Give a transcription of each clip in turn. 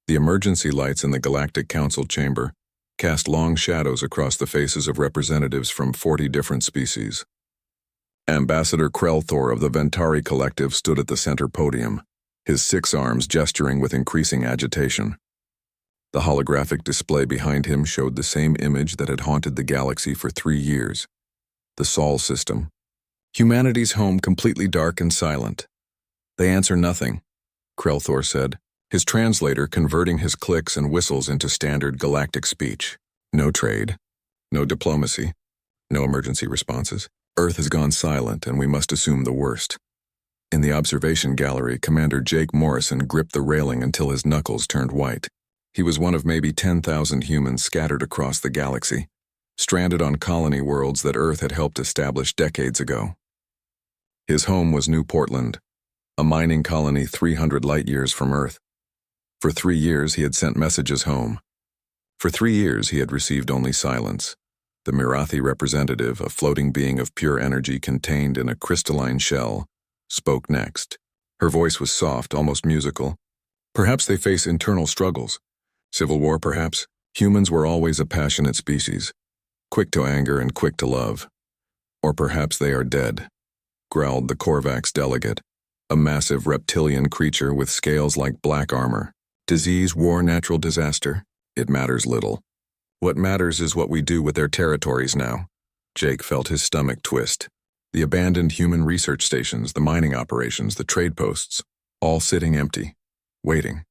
The emergency lights in the Galactic Council chamber cast long shadows across the faces of representatives from 40 different species. Ambassador Krelthor of the Ventari Collective stood at the center podium, his 6 arms gesturing with increasing agitation. The holographic display behind him showed the same image that had haunted the galaxy for 3 years. The Sol system. Humanity's home completely dark and silent. They answer nothing, Krelthor said, his translator converting his clicks and whistles into standard galactic speech. No trade, no diplomacy, no emergency responses. Earth has gone silent and we must assume the worst. In the observation gallery, Commander Jake Morrison gripped the railing until his knuckles turned white. He was one of maybe 10,000 humans scattered across the galaxy, stranded on colony worlds that Earth had helped establish decades ago. His home was New Portland, a mining colony 300 light-years from Earth. For 3 years he had sent messages home. For 3 years he had received only silence. The Mirathi representative, a floating being of pure energy contained in a crystalline shell, spoke next. Her voice was soft, almost musical. Perhaps they face internal struggles. Civil war, perhaps. Humans were always a passionate species, quick to anger and quick to love. Or perhaps they are dead, growled the Korvax delegate, a massive reptilian creature with scales like black armor. Disease, war, natural disaster, it matters little. What matters is what we do with their territories now. Jake felt his stomach twist. The abandoned human research stations, the mining operations, the trade posts, all sitting empty, waiting.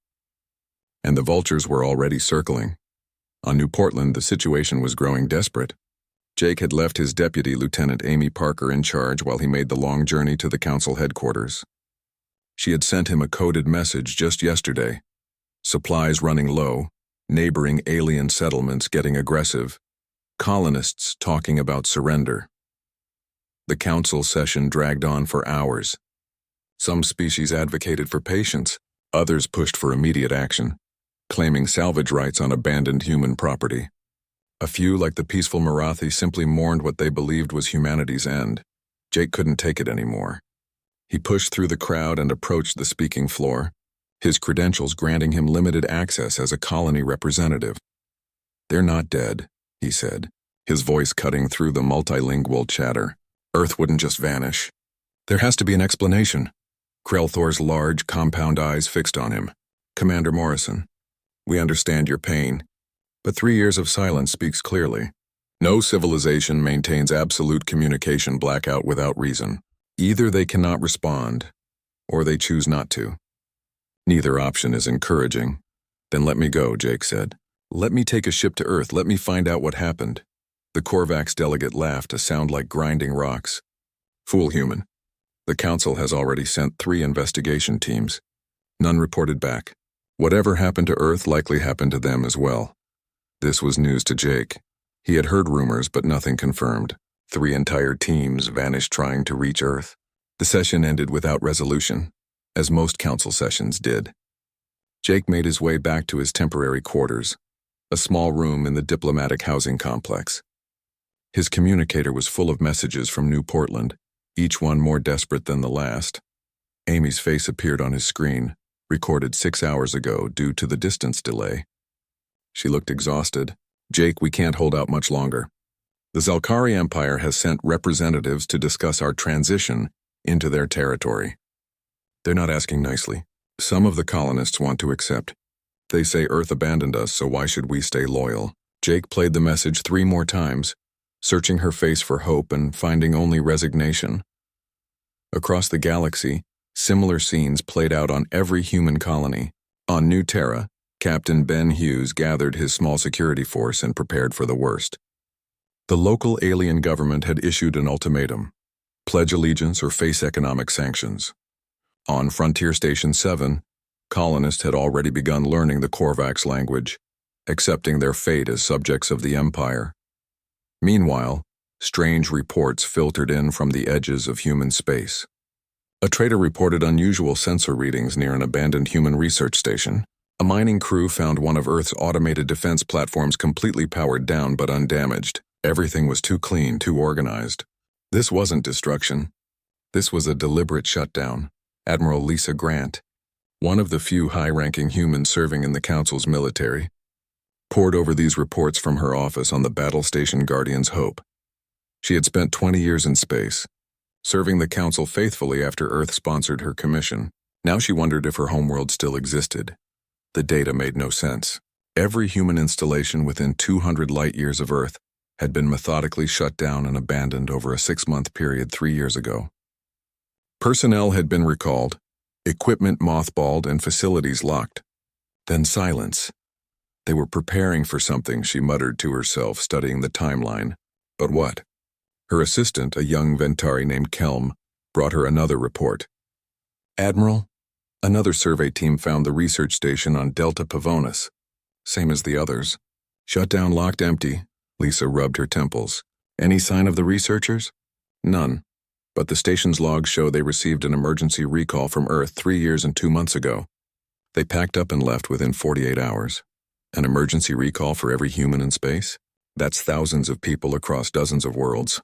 And the vultures were already circling. On New Portland, the situation was growing desperate. Jake had left his deputy, Lieutenant Amy Parker, in charge while he made the long journey to the council headquarters. She had sent him a coded message just yesterday. Supplies running low, neighboring alien settlements getting aggressive, colonists talking about surrender. The council session dragged on for hours. Some species advocated for patience, others pushed for immediate action, claiming salvage rights on abandoned human property. A few, like the peaceful Mirathi, simply mourned what they believed was humanity's end. Jake couldn't take it anymore. He pushed through the crowd and approached the speaking floor, his credentials granting him limited access as a colony representative. "They're not dead," he said, his voice cutting through the multilingual chatter. "Earth wouldn't just vanish. There has to be an explanation." Krelthor's large, compound eyes fixed on him. "Commander Morrison, we understand your pain, but 3 years of silence speaks clearly. No civilization maintains absolute communication blackout without reason. Either they cannot respond, or they choose not to. Neither option is encouraging." "Then let me go," Jake said. "Let me take a ship to Earth. Let me find out what happened." The Korvax delegate laughed, a sound like grinding rocks. "Fool human. The council has already sent 3 investigation teams. None reported back. Whatever happened to Earth likely happened to them as well." This was news to Jake. He had heard rumors, but nothing confirmed. 3 entire teams vanished trying to reach Earth. The session ended without resolution, as most council sessions did. Jake made his way back to his temporary quarters, a small room in the diplomatic housing complex. His communicator was full of messages from New Portland, each one more desperate than the last. Amy's face appeared on his screen, recorded 6 hours ago due to the distance delay. She looked exhausted. "Jake, we can't hold out much longer. The Zelkari Empire has sent representatives to discuss our transition into their territory. They're not asking nicely. Some of the colonists want to accept. They say Earth abandoned us, so why should we stay loyal?" Jake played the message 3 more times, searching her face for hope and finding only resignation. Across the galaxy, similar scenes played out on every human colony. On New Terra, Captain Ben Hughes gathered his small security force and prepared for the worst. The local alien government had issued an ultimatum: pledge allegiance or face economic sanctions. On Frontier Station 7, colonists had already begun learning the Korvax language, accepting their fate as subjects of the Empire. Meanwhile, strange reports filtered in from the edges of human space. A trader reported unusual sensor readings near an abandoned human research station. A mining crew found one of Earth's automated defense platforms completely powered down but undamaged. Everything was too clean, too organized. This wasn't destruction. This was a deliberate shutdown. Admiral Lisa Grant, one of the few high-ranking humans serving in the Council's military, pored over these reports from her office on the battle station Guardian's Hope. She had spent 20 years in space, serving the Council faithfully after Earth sponsored her commission. Now she wondered if her homeworld still existed. The data made no sense. Every human installation within 200 light-years of Earth had been methodically shut down and abandoned over a 6-month period 3 years ago. Personnel had been recalled, equipment mothballed, and facilities locked. Then silence. They were preparing for something, she muttered to herself, studying the timeline. But what? Her assistant, a young Ventari named Kelm, brought her another report. Admiral, another survey team found the research station on Delta Pavonis. Same as the others. Shut down, locked, empty. Lisa rubbed her temples. Any sign of the researchers? None. But the station's logs show they received an emergency recall from Earth 3 years and 2 months ago. They packed up and left within 48 hours. An emergency recall for every human in space? That's thousands of people across dozens of worlds.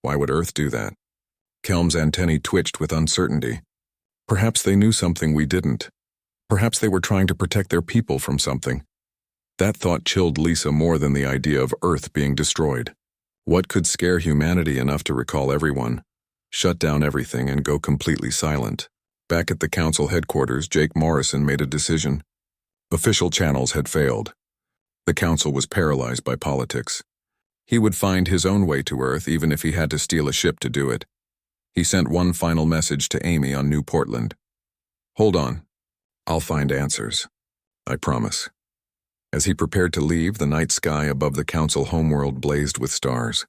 Why would Earth do that? Kelm's antennae twitched with uncertainty. Perhaps they knew something we didn't. Perhaps they were trying to protect their people from something. That thought chilled Lisa more than the idea of Earth being destroyed. What could scare humanity enough to recall everyone, shut down everything, and go completely silent? Back at the Council headquarters, Jake Morrison made a decision. Official channels had failed. The Council was paralyzed by politics. He would find his own way to Earth even if he had to steal a ship to do it. He sent one final message to Amy on New Portland. Hold on. I'll find answers. I promise. As he prepared to leave, the night sky above the Council homeworld blazed with stars.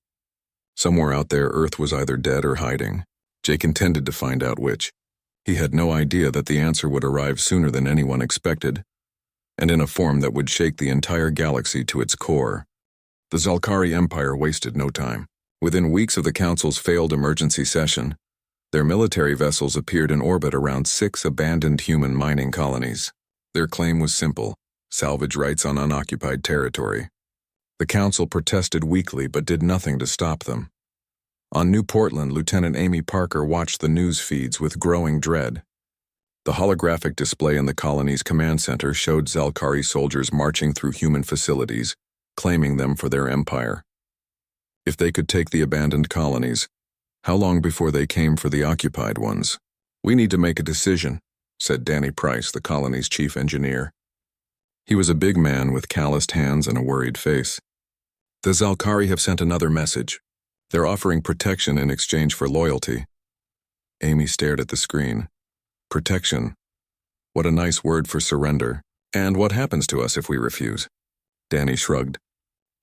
Somewhere out there, Earth was either dead or hiding. Jake intended to find out which. He had no idea that the answer would arrive sooner than anyone expected, and in a form that would shake the entire galaxy to its core. The Zalkari Empire wasted no time. Within weeks of the Council's failed emergency session, their military vessels appeared in orbit around 6 abandoned human mining colonies. Their claim was simple: salvage rights on unoccupied territory. The Council protested weakly but did nothing to stop them. On New Portland, Lieutenant Amy Parker watched the news feeds with growing dread. The holographic display in the colony's command center showed Zalkari soldiers marching through human facilities, claiming them for their empire. If they could take the abandoned colonies, how long before they came for the occupied ones? We need to make a decision, said Danny Price, the colony's chief engineer. He was a big man with calloused hands and a worried face. The Zalkari have sent another message. They're offering protection in exchange for loyalty. Amy stared at the screen. Protection. What a nice word for surrender. And what happens to us if we refuse? Danny shrugged.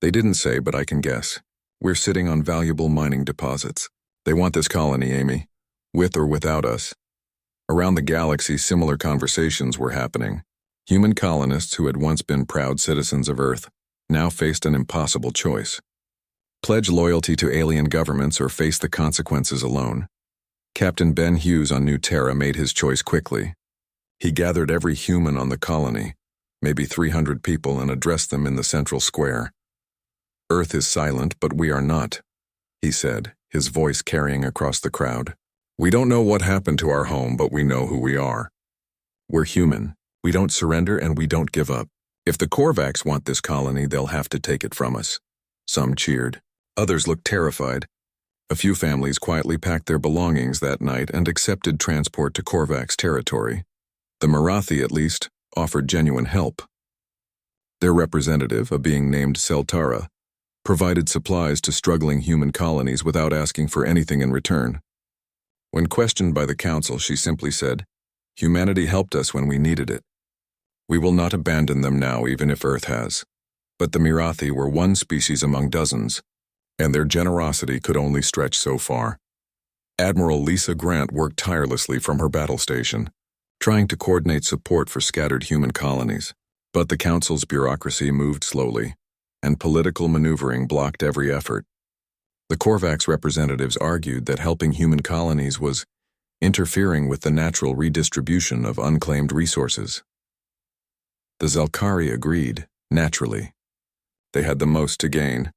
They didn't say, but I can guess. We're sitting on valuable mining deposits. They want this colony, Amy, with or without us. Around the galaxy, similar conversations were happening. Human colonists who had once been proud citizens of Earth now faced an impossible choice. Pledge loyalty to alien governments or face the consequences alone. Captain Ben Hughes on New Terra made his choice quickly. He gathered every human on the colony, maybe 300 people, and addressed them in the central square. Earth is silent, but we are not, he said, his voice carrying across the crowd. We don't know what happened to our home, but we know who we are. We're human. We don't surrender and we don't give up. If the Korvax want this colony, they'll have to take it from us. Some cheered. Others looked terrified. A few families quietly packed their belongings that night and accepted transport to Korvax territory. The Marathi, at least, offered genuine help. Their representative, a being named Seltara, provided supplies to struggling human colonies without asking for anything in return. When questioned by the Council, she simply said, "Humanity helped us when we needed it. We will not abandon them now, even if Earth has." But the Mirathi were one species among dozens, and their generosity could only stretch so far. Admiral Lisa Grant worked tirelessly from her battle station, trying to coordinate support for scattered human colonies. But the Council's bureaucracy moved slowly, and political maneuvering blocked every effort. The Korvax representatives argued that helping human colonies was interfering with the natural redistribution of unclaimed resources. The Zalkari agreed, naturally. They had the most to gain.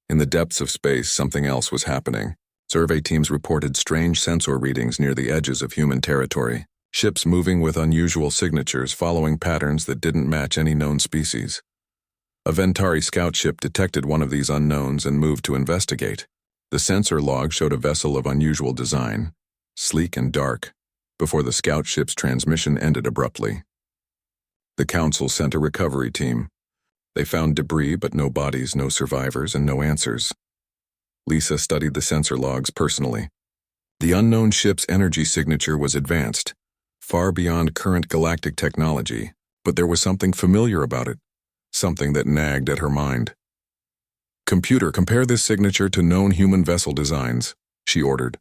In the depths of space, something else was happening. Survey teams reported strange sensor readings near the edges of human territory. ships moving with unusual signatures following patterns that didn't match any known species. A Ventari scout ship detected one of these unknowns and moved to investigate. The sensor log showed a vessel of unusual design, sleek and dark, before the scout ship's transmission ended abruptly. The Council sent a recovery team. They found debris but no bodies, no survivors, and no answers. Lisa studied the sensor logs personally. The unknown ship's energy signature was advanced, far beyond current galactic technology, but there was something familiar about it, something that nagged at her mind. "Computer, compare this signature to known human vessel designs," she ordered.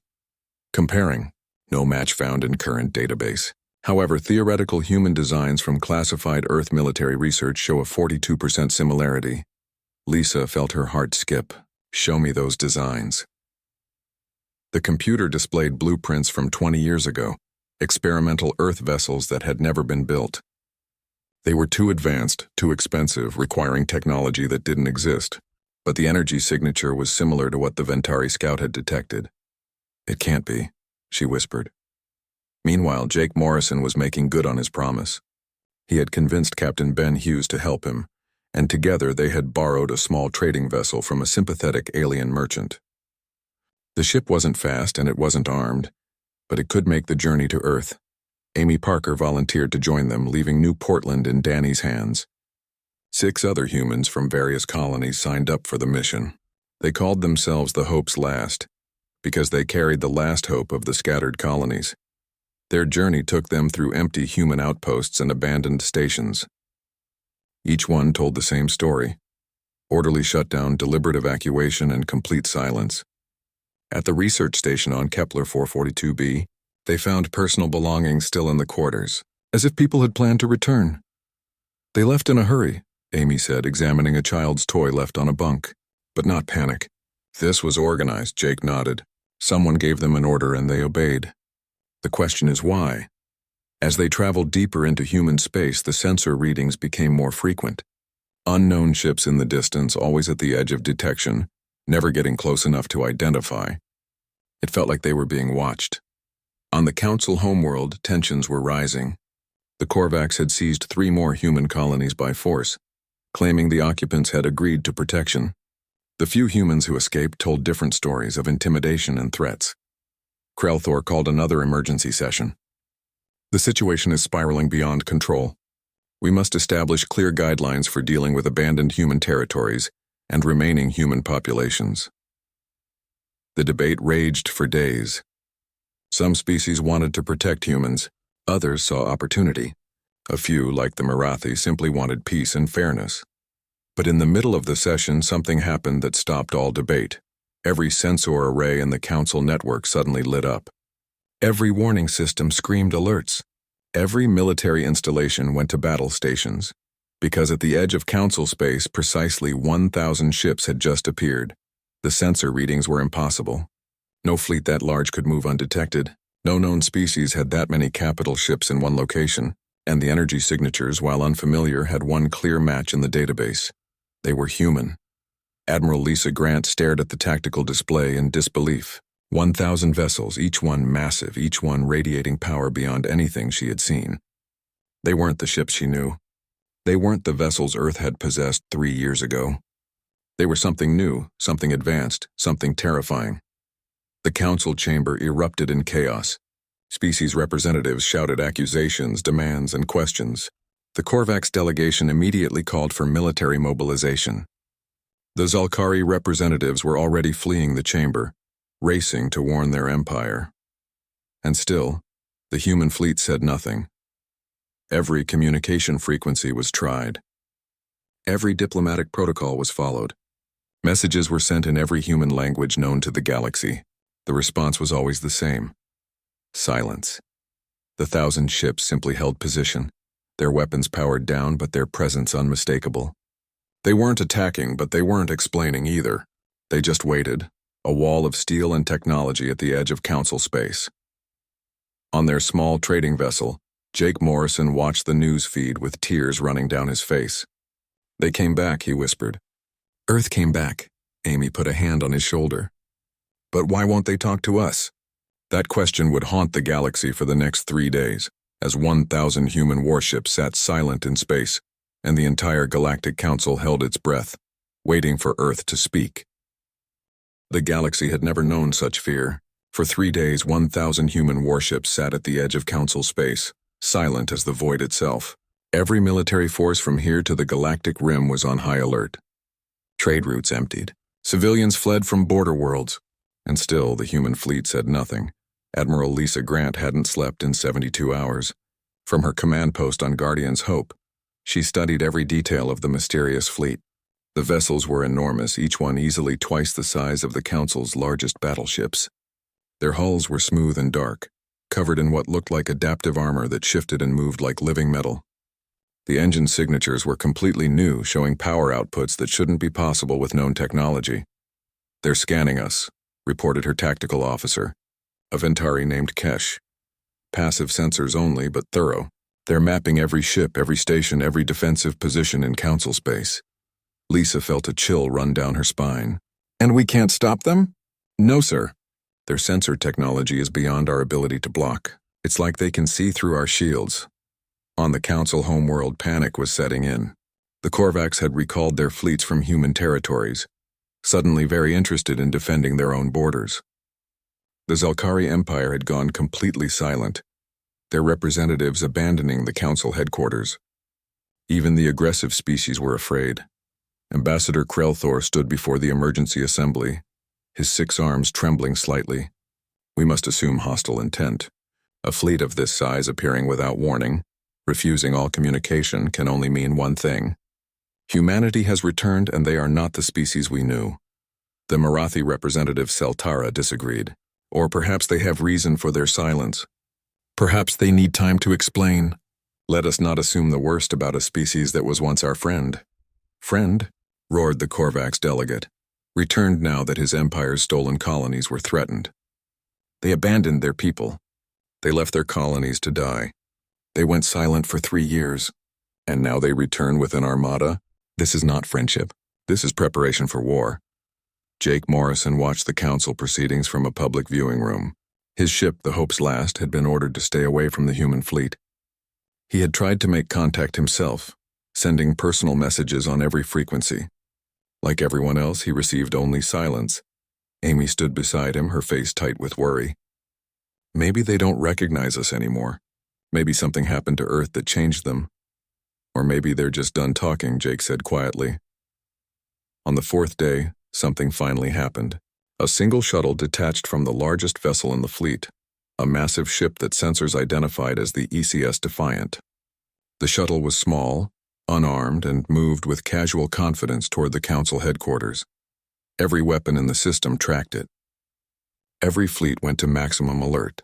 Comparing. No match found in current database. However, theoretical human designs from classified Earth military research show a 42% similarity. Lisa felt her heart skip. "Show me those designs." The computer displayed blueprints from 20 years ago, experimental Earth vessels that had never been built. They were too advanced, too expensive, requiring technology that didn't exist, but the energy signature was similar to what the Ventari scout had detected. "It can't be," she whispered. Meanwhile, Jake Morrison was making good on his promise. He had convinced Captain Ben Hughes to help him, and together they had borrowed a small trading vessel from a sympathetic alien merchant. The ship wasn't fast and it wasn't armed, but it could make the journey to Earth. Amy Parker volunteered to join them, leaving New Portland in Danny's hands. 6 other humans from various colonies signed up for the mission. They called themselves the Hope's Last, because they carried the last hope of the scattered colonies. Their journey took them through empty human outposts and abandoned stations. Each one told the same story: orderly shutdown, deliberate evacuation, and complete silence. At the research station on Kepler 442b, they found personal belongings still in the quarters, as if people had planned to return. "They left in a hurry," Amy said, examining a child's toy left on a bunk. "But not panic. This was organized," Jake nodded. "Someone gave them an order and they obeyed. The question is why?" As they traveled deeper into human space, the sensor readings became more frequent. Unknown ships in the distance, always at the edge of detection, never getting close enough to identify. It felt like they were being watched. On the Council homeworld, tensions were rising. The Korvax had seized 3 more human colonies by force, claiming the occupants had agreed to protection. The few humans who escaped told different stories of intimidation and threats. Krelthor called another emergency session. "The situation is spiraling beyond control. We must establish clear guidelines for dealing with abandoned human territories and remaining human populations." The debate raged for days. Some species wanted to protect humans, others saw opportunity. A few, like the Marathi, simply wanted peace and fairness. But in the middle of the session, something happened that stopped all debate. Every sensor array in the Council network suddenly lit up. Every warning system screamed alerts. Every military installation went to battle stations, because at the edge of Council space, precisely 1,000 ships had just appeared. The sensor readings were impossible. No fleet that large could move undetected. No known species had that many capital ships in one location, and the energy signatures, while unfamiliar, had one clear match in the database. They were human. Admiral Lisa Grant stared at the tactical display in disbelief. 1,000 vessels, each one massive, each one radiating power beyond anything she had seen. They weren't the ships she knew. They weren't the vessels Earth had possessed 3 years ago. They were something new, something advanced, something terrifying. The Council chamber erupted in chaos. Species representatives shouted accusations, demands, and questions. The Korvax delegation immediately called for military mobilization. The Zalkari representatives were already fleeing the chamber, racing to warn their empire. And still, the human fleet said nothing. Every communication frequency was tried. Every diplomatic protocol was followed. Messages were sent in every human language known to the galaxy. The response was always the same: silence. The 1,000 ships simply held position, their weapons powered down but their presence unmistakable. They weren't attacking, but they weren't explaining either. They just waited, a wall of steel and technology at the edge of Council space. On their small trading vessel, Jake Morrison watched the news feed with tears running down his face. "They came back," he whispered. "Earth came back." Amy put a hand on his shoulder. "But why won't they talk to us?" That question would haunt the galaxy for the next 3 days. as 1,000 human warships sat silent in space, and the entire Galactic Council held its breath, waiting for Earth to speak. The galaxy had never known such fear. For 3 days, 1,000 human warships sat at the edge of Council space, silent as the void itself. Every military force from here to the galactic rim was on high alert. Trade routes emptied. Civilians fled from border worlds. And still, the human fleet said nothing. Admiral Lisa Grant hadn't slept in 72 hours. From her command post on Guardian's Hope, she studied every detail of the mysterious fleet. The vessels were enormous, each one easily twice the size of the Council's largest battleships. Their hulls were smooth and dark, covered in what looked like adaptive armor that shifted and moved like living metal. The engine signatures were completely new, showing power outputs that shouldn't be possible with known technology. "They're scanning us," reported her tactical officer, a Ventari named Kesh. "Passive sensors only, but thorough. They're mapping every ship, every station, every defensive position in Council space." Lisa felt a chill run down her spine. "And we can't stop them?" "No, sir. Their sensor technology is beyond our ability to block. It's like they can see through our shields." On the Council homeworld, panic was setting in. The Korvax had recalled their fleets from human territories, suddenly very interested in defending their own borders. The Zelkari Empire had gone completely silent, their representatives abandoning the Council headquarters. Even the aggressive species were afraid. Ambassador Krelthor stood before the emergency assembly, his 6 arms trembling slightly. "We must assume hostile intent. A fleet of this size appearing without warning, refusing all communication, can only mean one thing. Humanity has returned, and they are not the species we knew." The Marathi representative Seltara disagreed. "Or perhaps they have reason for their silence. Perhaps they need time to explain. Let us not assume the worst about a species that was once our friend." "Friend?" roared the Korvax delegate, returned now that his empire's stolen colonies were threatened. "They abandoned their people. They left their colonies to die. They went silent for 3 years, and now they return with an armada? This is not friendship. This is preparation for war." Jake Morrison watched the Council proceedings from a public viewing room. His ship, the Hope's Last, had been ordered to stay away from the human fleet. He had tried to make contact himself, sending personal messages on every frequency. Like everyone else, he received only silence. Amy stood beside him, her face tight with worry. "Maybe they don't recognize us anymore. Maybe something happened to Earth that changed them. Or maybe they're just done talking," Jake said quietly. On the 4th day, something finally happened. A single shuttle detached from the largest vessel in the fleet, a massive ship that sensors identified as the ECS Defiant. The shuttle was small, unarmed, and moved with casual confidence toward the Council headquarters. Every weapon in the system tracked it. Every fleet went to maximum alert,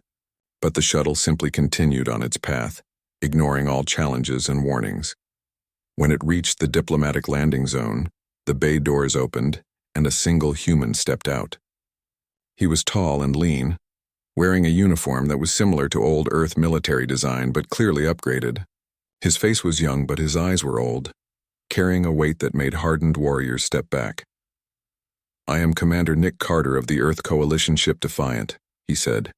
but the shuttle simply continued on its path, ignoring all challenges and warnings. When it reached the diplomatic landing zone, the bay doors opened, and a single human stepped out. He was tall and lean, wearing a uniform that was similar to old Earth military design but clearly upgraded. His face was young, but his eyes were old, carrying a weight that made hardened warriors step back. "I am Commander Nick Carter of the Earth Coalition ship Defiant," he said,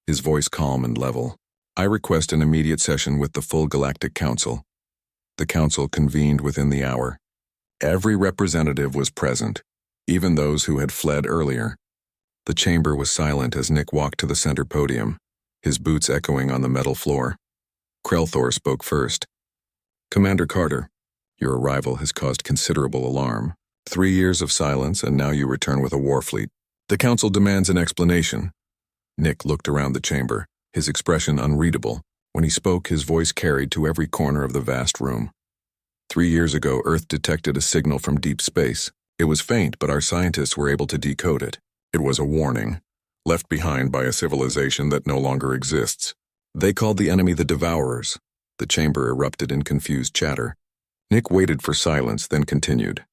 his voice calm and level. "I request an immediate session with the full Galactic Council." The Council convened within the hour. Every representative was present, even those who had fled earlier. The chamber was silent as Nick walked to the center podium, his boots echoing on the metal floor. Krelthor spoke first. "Commander Carter, your arrival has caused considerable alarm. 3 years of silence, and now you return with a war fleet. The Council demands an explanation." Nick looked around the chamber, his expression unreadable. When he spoke, his voice carried to every corner of the vast room. 3 years ago, Earth detected a signal from deep space. It was faint, but our scientists were able to decode it. It was a warning, left behind by a civilization that no longer exists. They called the enemy the Devourers. The chamber erupted in confused chatter. Nick waited for silence, then continued.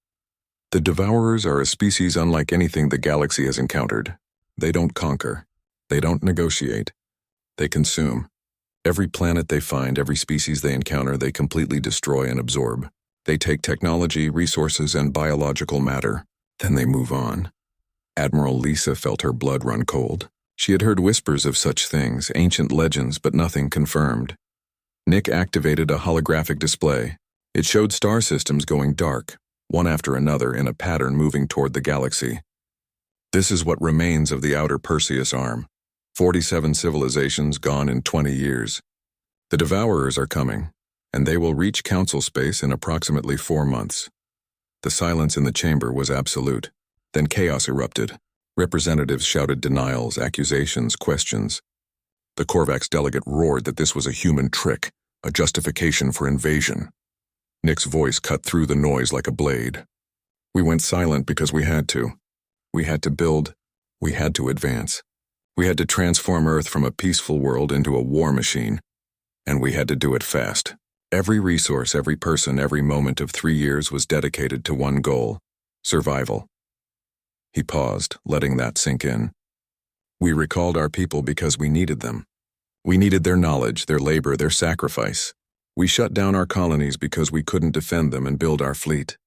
"The Devourers are a species unlike anything the galaxy has encountered. They don't conquer. They don't negotiate. They consume. Every planet they find, every species they encounter, they completely destroy and absorb. They take technology, resources, and biological matter. Then they move on." Admiral Lisa felt her blood run cold. She had heard whispers of such things, ancient legends, but nothing confirmed. Nick activated a holographic display. It showed star systems going dark, one after another in a pattern moving toward the galaxy. This is what remains of the outer Perseus arm. 47 civilizations gone in 20 years. The Devourers are coming, and they will reach Council space in approximately 4 months. The silence in the chamber was absolute. Then chaos erupted. Representatives shouted denials, accusations, questions. The Korvax delegate roared that this was a human trick, a justification for invasion. Nick's voice cut through the noise like a blade. We went silent because we had to. We had to build. We had to advance. We had to transform Earth from a peaceful world into a war machine. And we had to do it fast. Every resource, every person, every moment of 3 years was dedicated to one goal: survival. He paused, letting that sink in. We recalled our people because we needed them. We needed their knowledge, their labor, their sacrifice. We shut down our colonies because we couldn't defend them and build our fleet.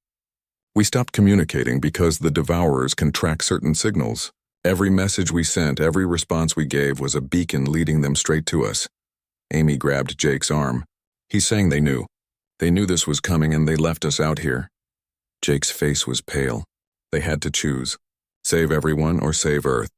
We stopped communicating because the Devourers can track certain signals. Every message we sent, every response we gave was a beacon leading them straight to us. Amy grabbed Jake's arm. He's saying they knew. They knew this was coming and they left us out here. Jake's face was pale. They had to choose. Save everyone or save Earth.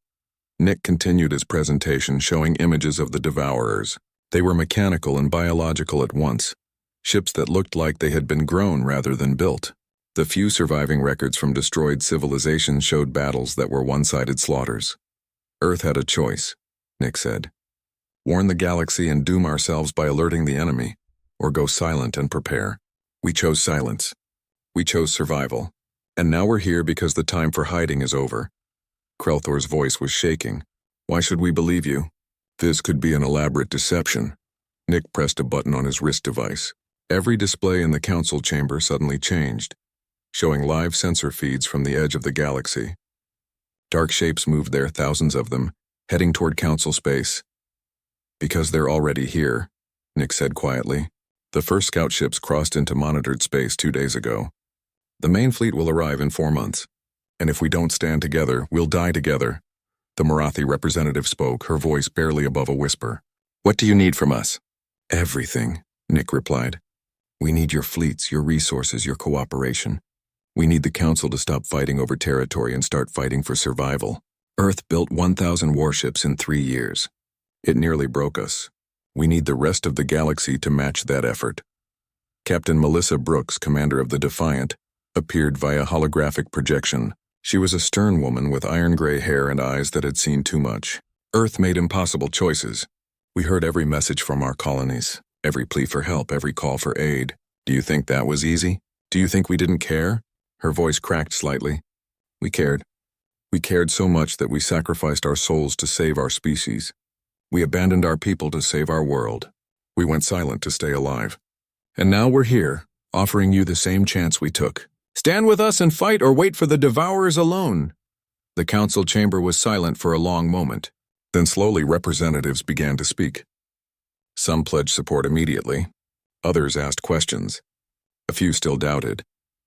Nick continued his presentation, showing images of the Devourers. They were mechanical and biological at once. Ships that looked like they had been grown rather than built. The few surviving records from destroyed civilizations showed battles that were one-sided slaughters. Earth had a choice, Nick said. Warn the galaxy and doom ourselves by alerting the enemy, or go silent and prepare. We chose silence. We chose survival. And now we're here because the time for hiding is over. Krelthor's voice was shaking. Why should we believe you? This could be an elaborate deception. Nick pressed a button on his wrist device. Every display in the council chamber suddenly changed, showing live sensor feeds from the edge of the galaxy. Dark shapes moved there, thousands of them, heading toward council space. Because they're already here, Nick said quietly. The first scout ships crossed into monitored space 2 days ago. The main fleet will arrive in 4 months. And if we don't stand together, we'll die together. The Marathi representative spoke, her voice barely above a whisper. What do you need from us? Everything, Nick replied. We need your fleets, your resources, your cooperation. We need the Council to stop fighting over territory and start fighting for survival. Earth built 1,000 warships in 3 years. It nearly broke us. We need the rest of the galaxy to match that effort. Captain Melissa Brooks, commander of the Defiant, appeared via holographic projection. She was a stern woman with iron-gray hair and eyes that had seen too much. Earth made impossible choices. We heard every message from our colonies, every plea for help, every call for aid. Do you think that was easy? Do you think we didn't care? Her voice cracked slightly. We cared. We cared so much that we sacrificed our souls to save our species. We abandoned our people to save our world. We went silent to stay alive. And now we're here, offering you the same chance we took. Stand with us and fight or wait for the Devourers alone. The council chamber was silent for a long moment. Then slowly representatives began to speak. Some pledged support immediately. Others asked questions. A few still doubted.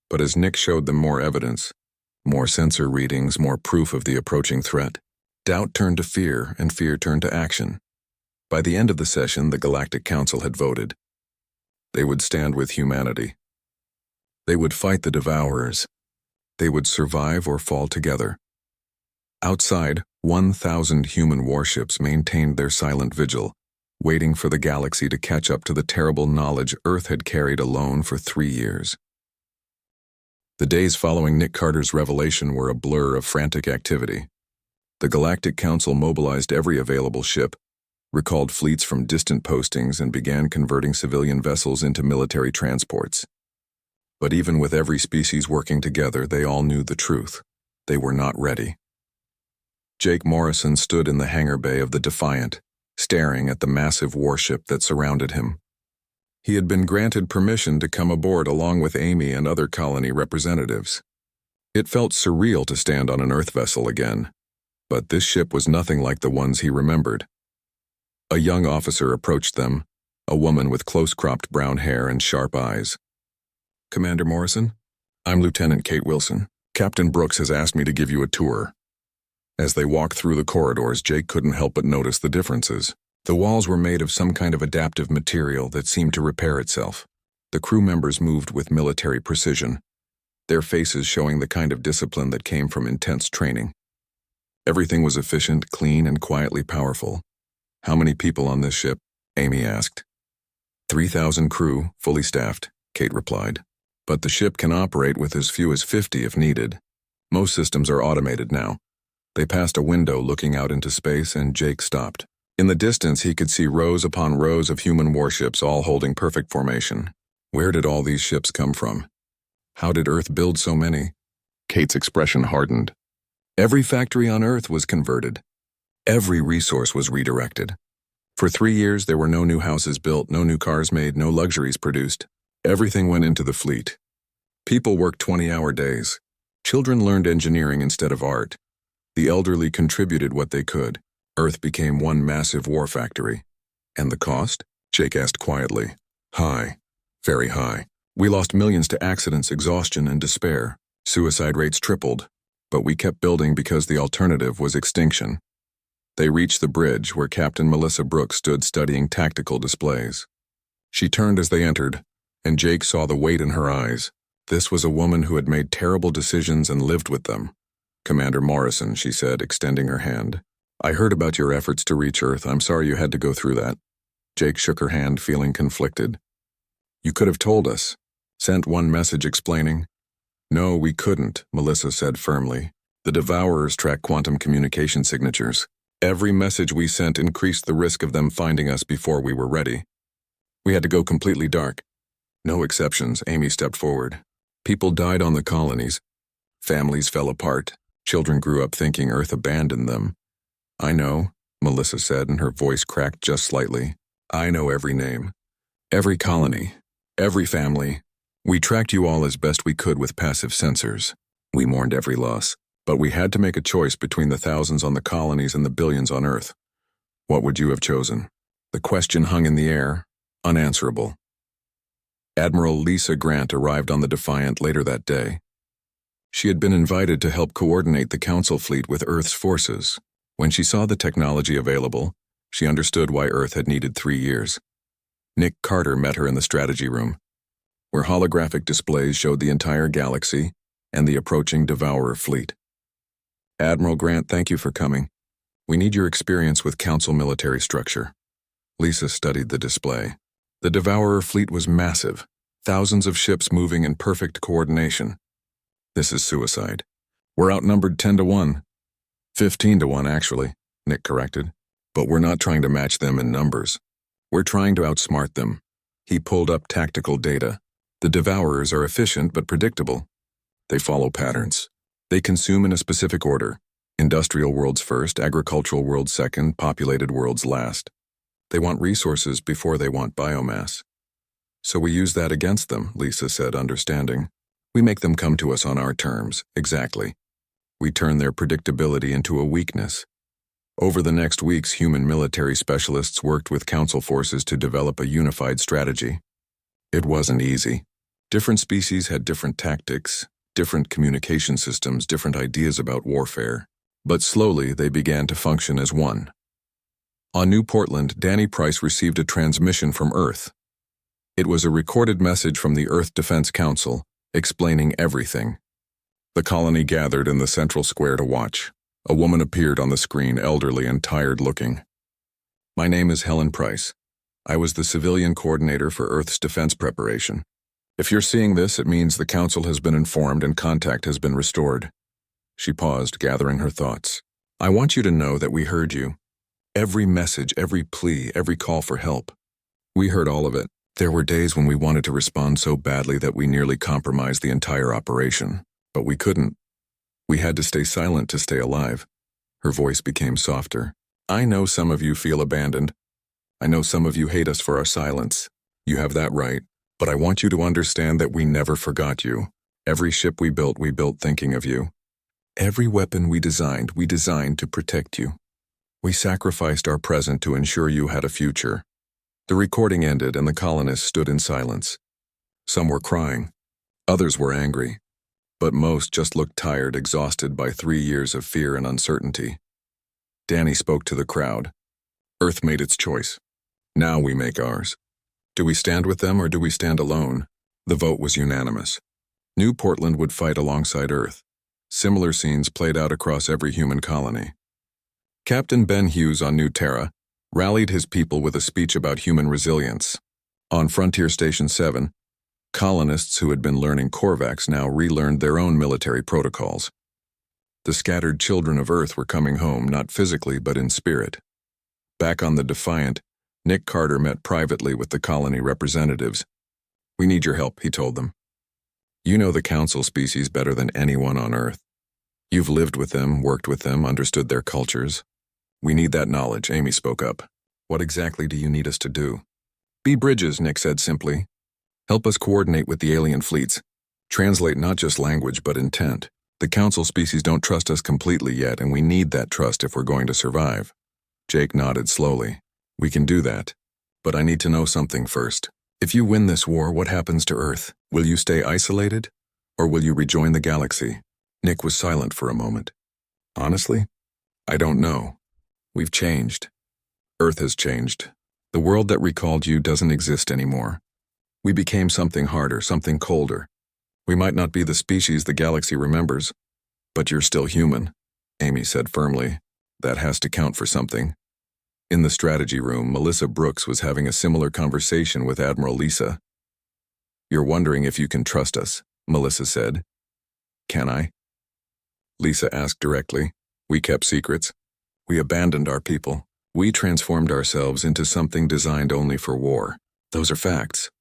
But as Nick showed them more evidence, more sensor readings, more proof of the approaching threat, doubt turned to fear and fear turned to action. By the end of the session, the Galactic Council had voted. They would stand with humanity. They would fight the Devourers. They would survive or fall together. Outside, 1,000 human warships maintained their silent vigil, waiting for the galaxy to catch up to the terrible knowledge Earth had carried alone for 3 years. The days following Nick Carter's revelation were a blur of frantic activity. The Galactic Council mobilized every available ship, recalled fleets from distant postings, and began converting civilian vessels into military transports. But even with every species working together, they all knew the truth. They were not ready. Jake Morrison stood in the hangar bay of the Defiant, staring at the massive warship that surrounded him. He had been granted permission to come aboard along with Amy and other colony representatives. It felt surreal to stand on an Earth vessel again, but this ship was nothing like the ones he remembered. A young officer approached them, a woman with close-cropped brown hair and sharp eyes. Commander Morrison, I'm Lieutenant Kate Wilson. Captain Brooks has asked me to give you a tour. As they walked through the corridors, Jake couldn't help but notice the differences. The walls were made of some kind of adaptive material that seemed to repair itself. The crew members moved with military precision, their faces showing the kind of discipline that came from intense training. Everything was efficient, clean, and quietly powerful. "How many people on this ship?" Amy asked. 3,000 crew, fully staffed, Kate replied. "But the ship can operate with as few as 50 if needed. Most systems are automated now." They passed a window looking out into space, and Jake stopped. In the distance, he could see rows upon rows of human warships, all holding perfect formation. Where did all these ships come from? How did Earth build so many? Kate's expression hardened. Every factory on Earth was converted. Every resource was redirected. For 3 years, there were no new houses built, no new cars made, no luxuries produced. Everything went into the fleet. People worked 20-hour days. Children learned engineering instead of art. The elderly contributed what they could. Earth became one massive war factory. And the cost? Jake asked quietly. High. Very high. We lost millions to accidents, exhaustion, and despair. Suicide rates tripled. But we kept building because the alternative was extinction. They reached the bridge where Captain Melissa Brooks stood studying tactical displays. She turned as they entered, and Jake saw the weight in her eyes. This was a woman who had made terrible decisions and lived with them. "Commander Morrison," she said, extending her hand. "I heard about your efforts to reach Earth. I'm sorry you had to go through that." Jake shook her hand, feeling conflicted. "You could have told us. Sent one message explaining." "No, we couldn't," Melissa said firmly. "The Devourers track quantum communication signatures. Every message we sent increased the risk of them finding us before we were ready. We had to go completely dark." "No exceptions," Amy stepped forward. "People died on the colonies. Families fell apart. Children grew up thinking Earth abandoned them." "I know," Melissa said, and her voice cracked just slightly. "I know every name. Every colony. Every family. We tracked you all as best we could with passive sensors. We mourned every loss. But we had to make a choice between the thousands on the colonies and the billions on Earth. What would you have chosen?" The question hung in the air, unanswerable. Admiral Lisa Grant arrived on the Defiant later that day. She had been invited to help coordinate the Council fleet with Earth's forces. When she saw the technology available, she understood why Earth had needed 3 years. Nick Carter met her in the strategy room, where holographic displays showed the entire galaxy and the approaching Devourer fleet. "Admiral Grant, thank you for coming. We need your experience with Council military structure." Lisa studied the display. The Devourer fleet was massive, thousands of ships moving in perfect coordination. "This is suicide. We're outnumbered 10 to 1. 15 to 1, actually," Nick corrected. "But we're not trying to match them in numbers. We're trying to outsmart them." He pulled up tactical data. The Devourers are efficient but predictable. They follow patterns. They consume in a specific order. Industrial worlds first, agricultural worlds second, populated worlds last. They want resources before they want biomass. "So we use that against them," Lisa said, understanding. "We make them come to us on our terms." "Exactly. We turn their predictability into a weakness." Over the next weeks, human military specialists worked with Council forces to develop a unified strategy. It wasn't easy. Different species had different tactics, different communication systems, different ideas about warfare. But slowly, they began to function as one. On New Portland, Danny Price received a transmission from Earth. It was a recorded message from the Earth Defense Council, explaining everything. The colony gathered in the central square to watch. A woman appeared on the screen, elderly and tired-looking. "My name is Helen Price. I was the civilian coordinator for Earth's defense preparation. If you're seeing this, it means the Council has been informed and contact has been restored." She paused, gathering her thoughts. "I want you to know that we heard you. Every message, every plea, every call for help. We heard all of it. There were days when we wanted to respond so badly that we nearly compromised the entire operation. But we couldn't. We had to stay silent to stay alive." Her voice became softer. "I know some of you feel abandoned. I know some of you hate us for our silence. You have that right. But I want you to understand that we never forgot you. Every ship we built thinking of you. Every weapon we designed to protect you. We sacrificed our present to ensure you had a future." The recording ended and the colonists stood in silence. Some were crying. Others were angry. But most just looked tired, exhausted by 3 years of fear and uncertainty. Danny spoke to the crowd. Earth made its choice. Now we make ours. Do we stand with them or do we stand alone? The vote was unanimous. New Portland would fight alongside Earth. Similar scenes played out across every human colony. Captain Ben Hughes on New Terra rallied his people with a speech about human resilience. On Frontier Station 7, colonists who had been learning Korvax now relearned their own military protocols. The scattered children of Earth were coming home, not physically but in spirit. Back on the Defiant, Nick Carter met privately with the colony representatives. "We need your help," he told them. "You know the Council species better than anyone on Earth. You've lived with them, worked with them, understood their cultures. We need that knowledge," Amy spoke up. "What exactly do you need us to do?" "Be bridges," Nick said simply. "Help us coordinate with the alien fleets. Translate not just language but intent. The Council species don't trust us completely yet, and we need that trust if we're going to survive." Jake nodded slowly. "We can do that. But I need to know something first. If you win this war, what happens to Earth? Will you stay isolated? Or will you rejoin the galaxy?" Nick was silent for a moment. "Honestly, I don't know. We've changed. Earth has changed. The world that recalled you doesn't exist anymore. We became something harder, something colder. We might not be the species the galaxy remembers, but you're still human," Amy said firmly. "That has to count for something." In the strategy room, Melissa Brooks was having a similar conversation with Admiral Lisa. "You're wondering if you can trust us," Melissa said. "Can I?" Lisa asked directly. "We kept secrets. We abandoned our people. We transformed ourselves into something designed only for war. Those are facts."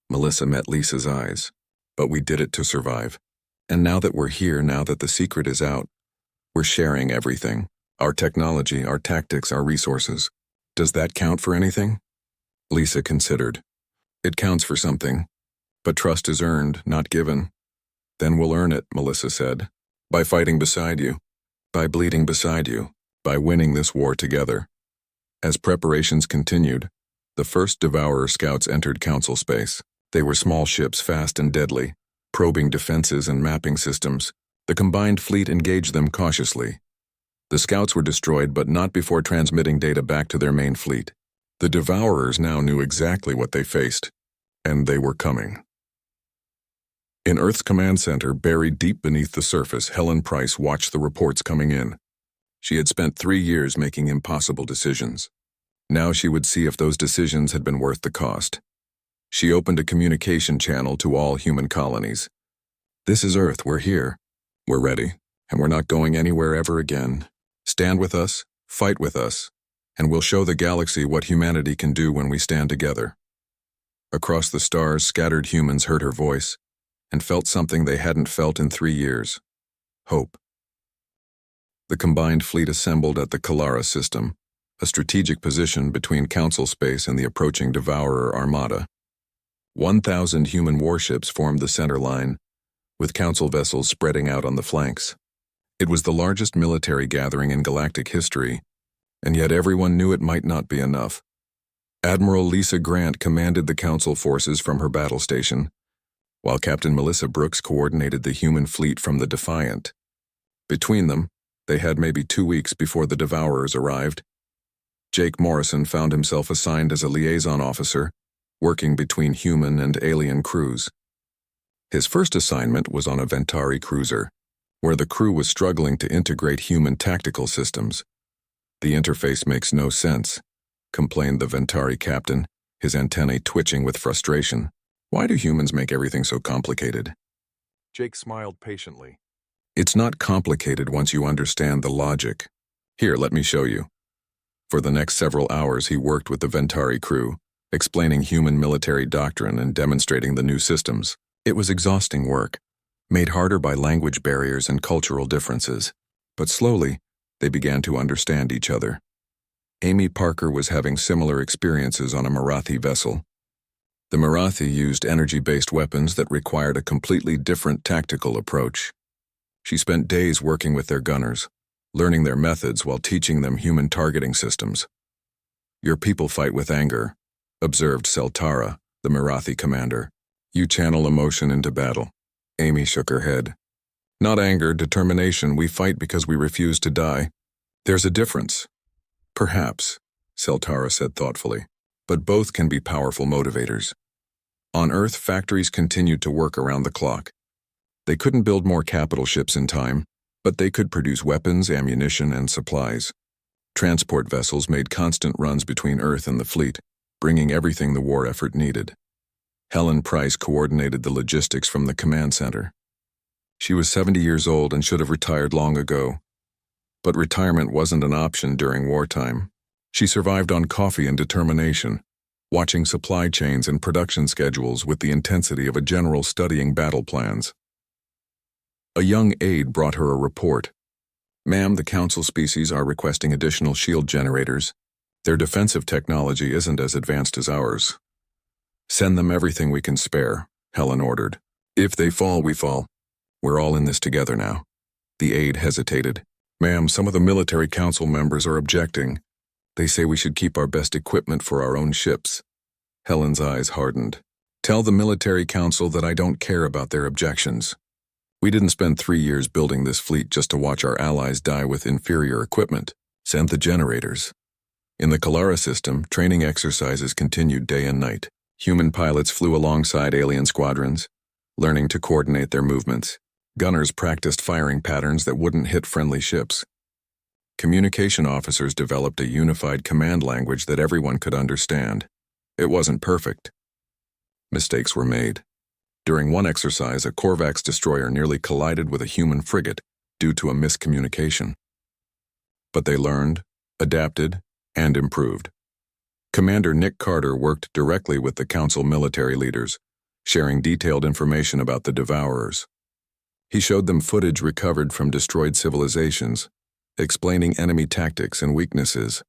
Melissa met Lisa's eyes. "But we did it to survive. And now that we're here, now that the secret is out, we're sharing everything. Our technology, our tactics, our resources. Does that count for anything?" Lisa considered. "It counts for something. But trust is earned, not given." "Then we'll earn it," Melissa said. "By fighting beside you. By bleeding beside you. By winning this war together." As preparations continued, the first Devourer scouts entered Council space. They were small ships, fast and deadly, probing defenses and mapping systems. The combined fleet engaged them cautiously. The scouts were destroyed, but not before transmitting data back to their main fleet. The Devourers now knew exactly what they faced, and they were coming. In Earth's command center, buried deep beneath the surface, Helen Price watched the reports coming in. She had spent 3 years making impossible decisions. Now she would see if those decisions had been worth the cost. She opened a communication channel to all human colonies. "This is Earth, we're here. We're ready, and we're not going anywhere ever again. Stand with us, fight with us, and we'll show the galaxy what humanity can do when we stand together." Across the stars, scattered humans heard her voice and felt something they hadn't felt in 3 years. Hope. The combined fleet assembled at the Kalara system, a strategic position between Council space and the approaching Devourer armada. 1,000 human warships formed the center line, with Council vessels spreading out on the flanks. It was the largest military gathering in galactic history, and yet everyone knew it might not be enough. Admiral Lisa Grant commanded the Council forces from her battle station, while Captain Melissa Brooks coordinated the human fleet from the Defiant. Between them, they had maybe 2 weeks before the Devourers arrived. Jake Morrison found himself assigned as a liaison officer, working between human and alien crews. His first assignment was on a Ventari cruiser, where the crew was struggling to integrate human tactical systems. "The interface makes no sense," complained the Ventari captain, his antennae twitching with frustration. "Why do humans make everything so complicated?" Jake smiled patiently. "It's not complicated once you understand the logic. Here, let me show you." For the next several hours he worked with the Ventari crew, explaining human military doctrine and demonstrating the new systems. It was exhausting work, made harder by language barriers and cultural differences. But slowly, they began to understand each other. Amy Parker was having similar experiences on a Marathi vessel. The Marathi used energy-based weapons that required a completely different tactical approach. She spent days working with their gunners, learning their methods while teaching them human targeting systems. "Your people fight with anger," observed Seltara, the Marathi commander. "You channel emotion into battle." Amy shook her head. "Not anger, determination. We fight because we refuse to die." "There's a difference." "Perhaps," Seltara said thoughtfully. But both can be powerful motivators. On Earth, factories continued to work around the clock. They couldn't build more capital ships in time, but they could produce weapons, ammunition, and supplies. Transport vessels made constant runs between Earth and the fleet, bringing everything the war effort needed. Helen Price coordinated the logistics from the command center. She was 70 years old and should have retired long ago. But retirement wasn't an option during wartime. She survived on coffee and determination, watching supply chains and production schedules with the intensity of a general studying battle plans. A young aide brought her a report. "Ma'am, the Council species are requesting additional shield generators. Their defensive technology isn't as advanced as ours." "Send them everything we can spare," Helen ordered. "If they fall, we fall. We're all in this together now." The aide hesitated. "Ma'am, some of the military council members are objecting. They say we should keep our best equipment for our own ships." Helen's eyes hardened. "Tell the military council that I don't care about their objections. We didn't spend 3 years building this fleet just to watch our allies die with inferior equipment. Send the generators." In the Kalara system, training exercises continued day and night. Human pilots flew alongside alien squadrons, learning to coordinate their movements. Gunners practiced firing patterns that wouldn't hit friendly ships. Communication officers developed a unified command language that everyone could understand. It wasn't perfect. Mistakes were made. During one exercise, a Korvax destroyer nearly collided with a human frigate due to a miscommunication. But they learned, adapted, and improved. Commander Nick Carter worked directly with the Council military leaders, sharing detailed information about the Devourers. He showed them footage recovered from destroyed civilizations, explaining enemy tactics and weaknesses.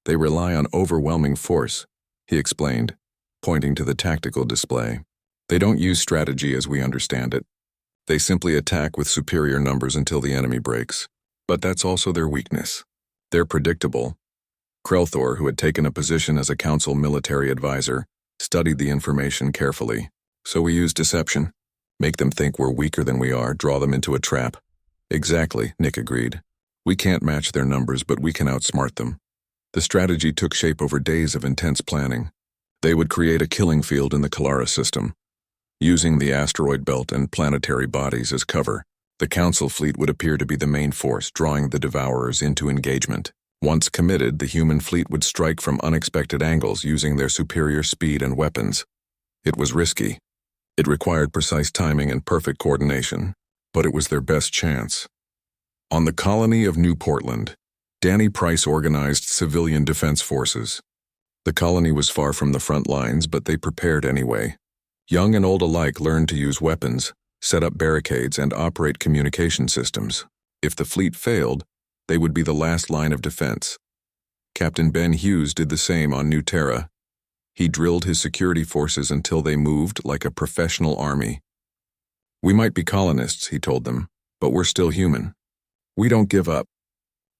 "They rely on overwhelming force," he explained, pointing to the tactical display. "They don't use strategy as we understand it. They simply attack with superior numbers until the enemy breaks. But that's also their weakness. They're predictable." Krelthor, who had taken a position as a Council military advisor, studied the information carefully. "So we use deception. Make them think we're weaker than we are, draw them into a trap." "Exactly," Nick agreed. "We can't match their numbers, but we can outsmart them." The strategy took shape over days of intense planning. They would create a killing field in the Kalara system. Using the asteroid belt and planetary bodies as cover, the Council fleet would appear to be the main force, drawing the Devourers into engagement. Once committed, the human fleet would strike from unexpected angles using their superior speed and weapons. It was risky. It required precise timing and perfect coordination, but it was their best chance. On the colony of New Portland, Danny Price organized civilian defense forces. The colony was far from the front lines, but they prepared anyway. Young and old alike learned to use weapons, set up barricades, and operate communication systems. If the fleet failed, they would be the last line of defense. Captain Ben Hughes did the same on New Terra. He drilled his security forces until they moved like a professional army. "We might be colonists," he told them, "but we're still human. We don't give up.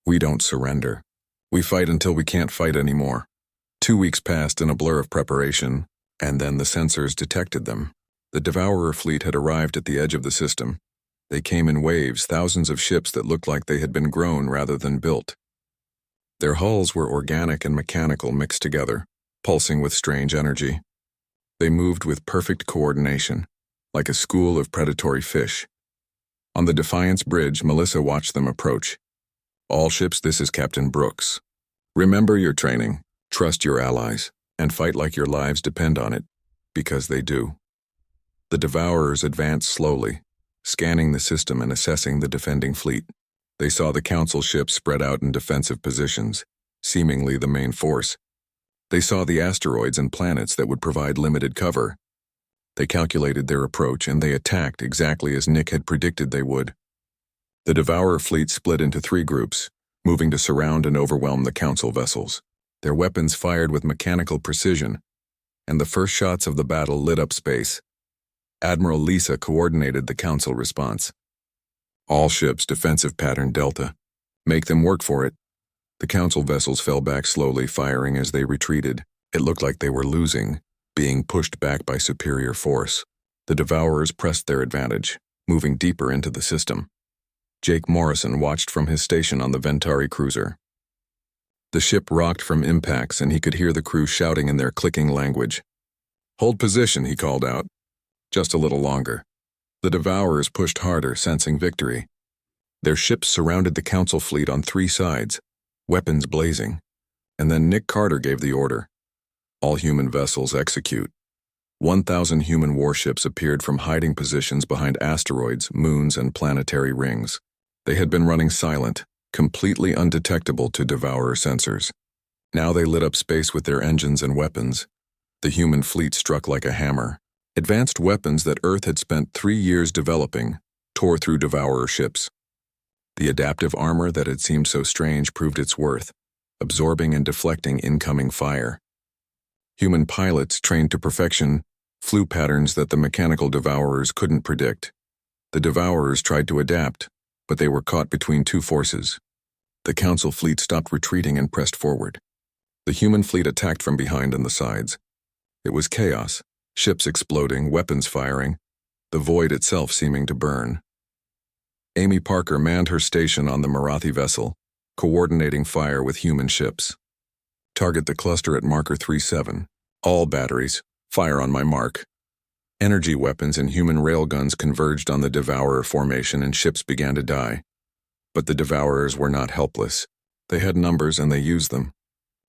We don't surrender. We fight until we can't fight anymore." 2 weeks passed in a blur of preparation, and then the sensors detected them. The Devourer fleet had arrived at the edge of the system. They came in waves, thousands of ships that looked like they had been grown rather than built. Their hulls were organic and mechanical mixed together, pulsing with strange energy. They moved with perfect coordination, like a school of predatory fish. On the Defiance Bridge, Melissa watched them approach. "All ships, this is Captain Brooks. Remember your training, trust your allies, and fight like your lives depend on it, because they do." The Devourers advanced slowly, scanning the system and assessing the defending fleet. They saw the Council ships spread out in defensive positions, seemingly the main force. They saw the asteroids and planets that would provide limited cover. They calculated their approach, and they attacked exactly as Nick had predicted they would. The Devourer fleet split into 3 groups, moving to surround and overwhelm the Council vessels. Their weapons fired with mechanical precision, and the first shots of the battle lit up space. Admiral Lisa coordinated the Council response. "All ships, defensive pattern Delta. Make them work for it." The Council vessels fell back slowly, firing as they retreated. It looked like they were losing, being pushed back by superior force. The Devourers pressed their advantage, moving deeper into the system. Jake Morrison watched from his station on the Ventari cruiser. The ship rocked from impacts, and he could hear the crew shouting in their clicking language. "Hold position," he called out. Just a little longer. The Devourers pushed harder, sensing victory. Their ships surrounded the Council fleet on 3 sides, weapons blazing, and then Nick Carter gave the order. All human vessels execute. 1,000 human warships appeared from hiding positions behind asteroids, moons, and planetary rings. They had been running silent, completely undetectable to Devourer sensors. Now they lit up space with their engines and weapons. The human fleet struck like a hammer. Advanced weapons that Earth had spent 3 years developing tore through Devourer ships. The adaptive armor that had seemed so strange proved its worth, absorbing and deflecting incoming fire. Human pilots, trained to perfection, flew patterns that the mechanical Devourers couldn't predict. The Devourers tried to adapt, but they were caught between 2 forces. The Council fleet stopped retreating and pressed forward. The human fleet attacked from behind and the sides. It was chaos, ships exploding, weapons firing, the void itself seeming to burn. Amy Parker manned her station on the Marathi vessel, coordinating fire with human ships. "Target the cluster at marker 37. All batteries, fire on my mark." Energy weapons and human railguns converged on the Devourer formation, and ships began to die. But the Devourers were not helpless. They had numbers and they used them.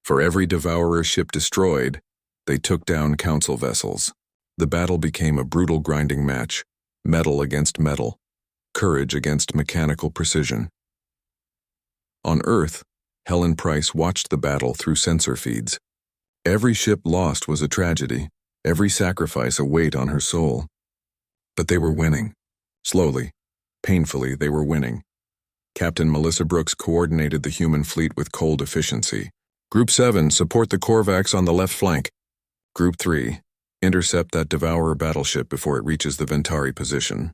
For every Devourer ship destroyed, they took down Council vessels. The battle became a brutal grinding match, metal against metal, courage against mechanical precision. On Earth, Helen Price watched the battle through sensor feeds. Every ship lost was a tragedy, every sacrifice a weight on her soul. But they were winning. Slowly, painfully, they were winning. Captain Melissa Brooks coordinated the human fleet with cold efficiency. "Group 7, support the Korvax on the left flank. Group 3, intercept that Devourer battleship before it reaches the Ventari position."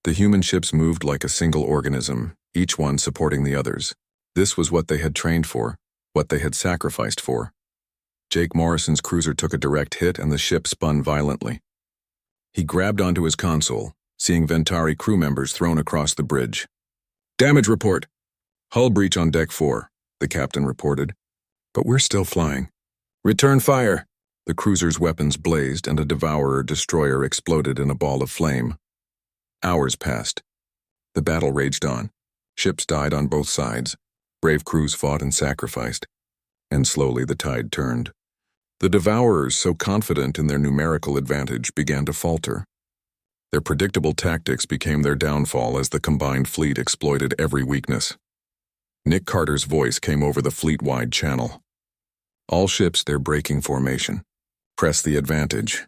The human ships moved like a single organism, each one supporting the others. This was what they had trained for, what they had sacrificed for. Jake Morrison's cruiser took a direct hit and the ship spun violently. He grabbed onto his console, seeing Ventari crew members thrown across the bridge. "Damage report. Hull breach on deck 4, the captain reported. "But we're still flying." "Return fire." The cruiser's weapons blazed and a Devourer destroyer exploded in a ball of flame. Hours passed. The battle raged on. Ships died on both sides. Brave crews fought and sacrificed. And slowly the tide turned. The Devourers, so confident in their numerical advantage, began to falter. Their predictable tactics became their downfall as the combined fleet exploited every weakness. Nick Carter's voice came over the fleet-wide channel. "All ships, they're breaking formation. Press the advantage."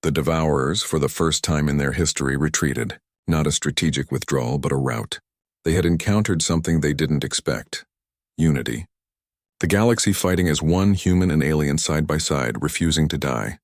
The Devourers, for the first time in their history, retreated. Not a strategic withdrawal, but a rout. They had encountered something they didn't expect. Unity. The galaxy fighting as one, human and alien side by side, refusing to die.